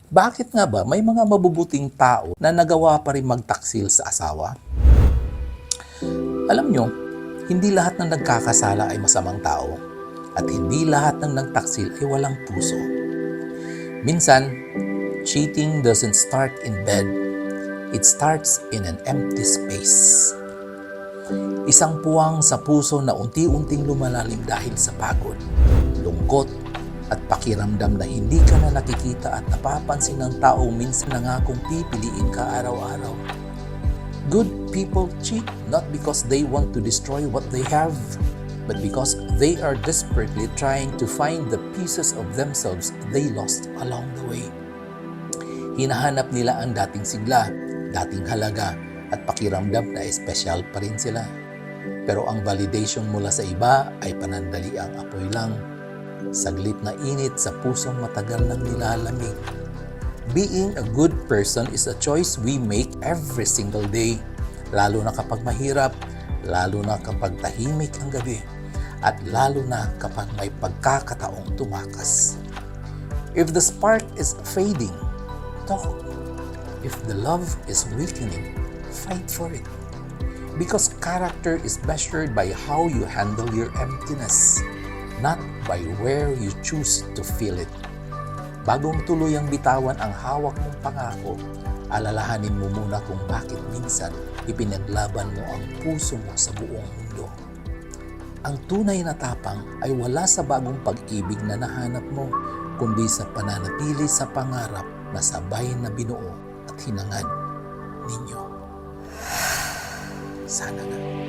Bakit nga ba may mga mabubuting tao na nagawa pa rin magtaksil sa asawa? Alam nyo, hindi lahat ng nagkakasala ay masamang tao at hindi lahat ng nagtaksil ay walang puso. Minsan, cheating doesn't start in bed. It starts in an empty space. Isang puwang sa puso na unti-unting lumalalim dahil sa pagod, lungkot, at pakiramdam na hindi ka na nakikita at napapansin ng taong minsan nangakong pipiliin ka araw-araw. Good people cheat not because they want to destroy what they have, but because they are desperately trying to find the pieces of themselves they lost along the way. Hinahanap nila ang dating sigla, dating halaga, at pakiramdam na espesyal pa rin sila. Pero ang validation mula sa iba ay panandaliang apoy lang. Saglit na init sa pusong matagal nang nilalamig. Being a good person is a choice we make every single day. Lalo na kapag mahirap, lalo na kapag tahimik ang gabi, at lalo na kapag may pagkakataong tumakas. If the spark is fading, talk. If the love is weakening, fight for it. Because character is measured by how you handle your emptiness, not by where you choose to feel it. Bagong tuluyang bitawan ang hawak mong pangako, alalahanin mo muna kung bakit minsan ipinaglaban mo ang puso mo sa buong mundo. Ang tunay na tapang ay wala sa bagong pag-ibig na nahanap mo, kundi sa pananatili sa pangarap na sabay na binuo at hinangad ninyo. Sana nga.